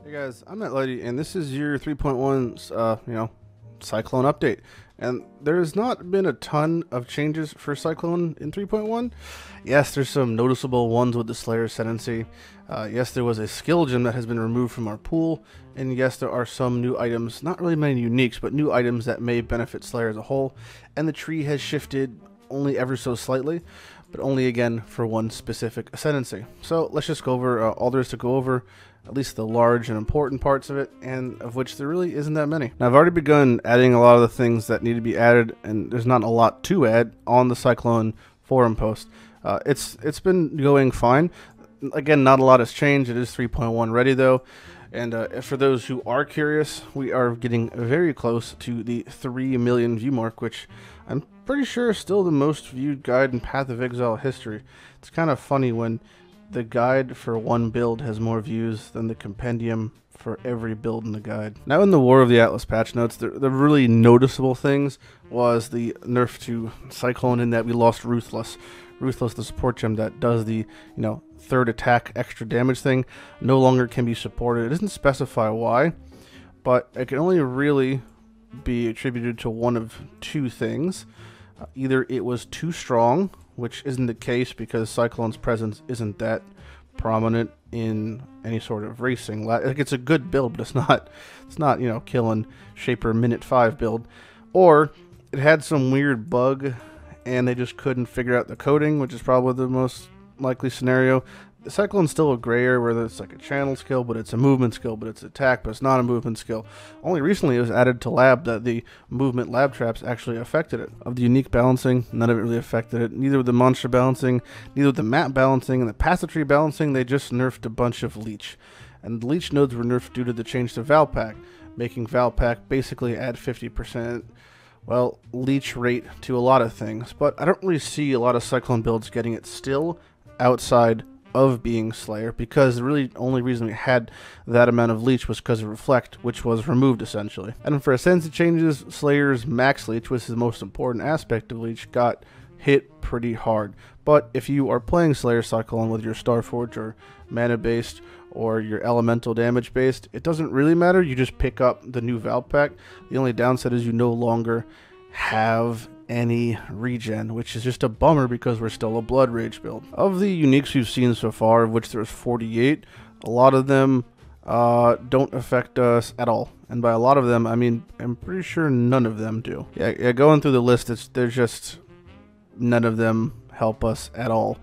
Hey guys, I'm at Lighty, and this is your 3.1, Cyclone update. And there's not been a ton of changes for Cyclone in 3.1. Yes, there's some noticeable ones with the Slayer Ascendancy. Yes, there was a skill gem that has been removed from our pool. And yes, there are some new items, not really many uniques, but new items that may benefit Slayer as a whole. And the tree has shifted only ever so slightly, but only again for one specific Ascendancy. So let's just go over all there is to go over, at least the large and important parts of it, and of which there really isn't that many. Now, I've already begun adding a lot of the things that need to be added, and there's not a lot to add on the Cyclone forum post. It's been going fine. Again, not a lot has changed. It is 3.1 ready though. And for those who are curious, we are getting very close to the 3 million view mark, which I'm pretty sure is still the most viewed guide in Path of Exile history. It's kind of funny when the guide for one build has more views than the compendium for every build in the guide. Now, in the War of the Atlas patch notes, the really noticeable things was the nerf to Cyclone in that we lost Ruthless. Ruthless, the support gem that does the, third attack extra damage thing, no longer can be supported. It doesn't specify why, but it can only really be attributed to one of two things. Either it was too strong, which isn't the case because Cyclone's presence isn't that prominent in any sort of racing. Like, it's a good build, but it's not killing Shaper minute 5 build. Or it had some weird bug and they just couldn't figure out the coding, which is probably the most likely scenario. The Cyclone's still a gray area where it's like a channel skill, but it's a movement skill, but it's attack, but it's not a movement skill. Only recently it was added to lab that the movement lab traps actually affected it. Of the unique balancing, none of it really affected it. Neither with the monster balancing, neither with the map balancing, and the passive tree balancing, they just nerfed a bunch of leech. And the leech nodes were nerfed due to the change to Valpack, making Valpack basically add 50%, well, leech rate to a lot of things. But I don't really see a lot of Cyclone builds getting it still outside of being Slayer, because the really only reason we had that amount of leech was because of Reflect, which was removed essentially. And for Ascendancy changes, Slayer's max leech, which is the most important aspect of leech, got hit pretty hard. But if you are playing Slayer Cyclone with your Starforge or mana based or your elemental damage based, it doesn't really matter. You just pick up the new Valpack. The only downside is you no longer have any regen, which is just a bummer because we're still a Blood Rage build. Of the uniques we've seen so far, of which there's 48, a lot of them don't affect us at all. And by a lot of them, I mean, I'm pretty sure none of them do. Yeah, going through the list, there's just none of them help us at all.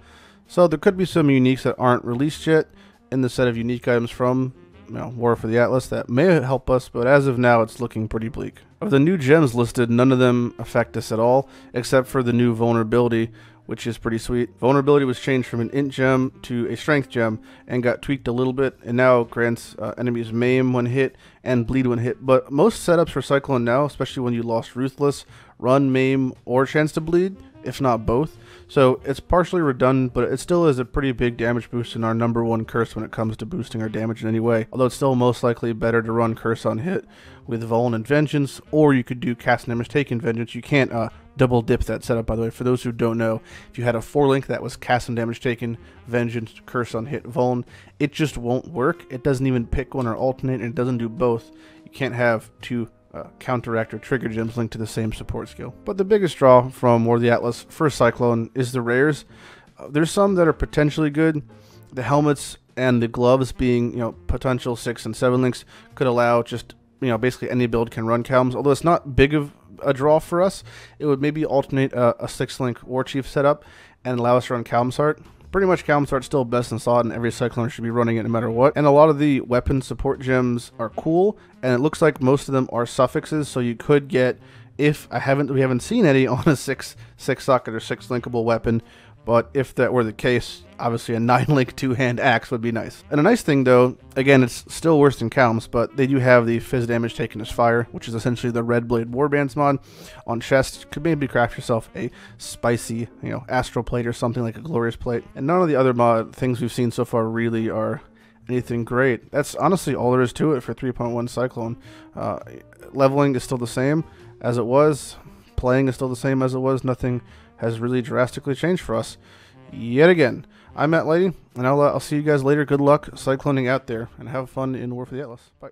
So there could be some uniques that aren't released yet in the set of unique items from War for the Atlas that may help us, but as of now, it's looking pretty bleak. Of the new gems listed, none of them affect us at all, except for the new vulnerability, which is pretty sweet. Vulnerability was changed from an int gem to a strength gem and got tweaked a little bit, and now grants enemies maim when hit and bleed when hit. But most setups for Cyclone now, especially when you lost Ruthless, run maim or chance to bleed, if not both. So it's partially redundant, but it still is a pretty big damage boost in our #1 curse when it comes to boosting our damage in any way. Although it's still most likely better to run curse on hit with Vuln and Vengeance, or you could do cast damage taken Vengeance. You can't double dip that setup, by the way. For those who don't know, if you had a 4-link that was cast and damage taken, Vengeance, curse on hit, Vuln, it just won't work. It doesn't even pick one or alternate, and it doesn't do both. You can't have two counteract or trigger gems linked to the same support skill. But the biggest draw from War of the Atlas for Cyclone is the rares. There's some that are potentially good. The helmets and the gloves being, potential 6 and 7 links could allow just, basically any build can run Calms. Although it's not big of a draw for us, it would maybe alternate a 6-link War Chief setup and allow us to run Calmsart. Pretty much Calmsart's still best in slot, and every Cyclone should be running it no matter what. And a lot of the weapon support gems are cool, and it looks like most of them are suffixes, so you could get, we haven't seen any on a 6 socket or 6 linkable weapon, but if that were the case, obviously a 9-link 2-hand axe would be nice. And a nice thing though, again, it's still worse than Calms, but they do have the Fizz damage taken as fire, which is essentially the Red Blade Warbands mod on chest. You could maybe craft yourself a spicy, Astral Plate or something like a Glorious Plate. And none of the other mod things we've seen so far really are anything great. That's honestly all there is to it for 3.1 Cyclone. Leveling is still the same as it was. Playing is still the same as it was. Nothing has really drastically changed for us. yet again. I'm Lighty, and I'll see you guys later. Good luck cycloning out there, and have fun in War for the Atlas. Bye.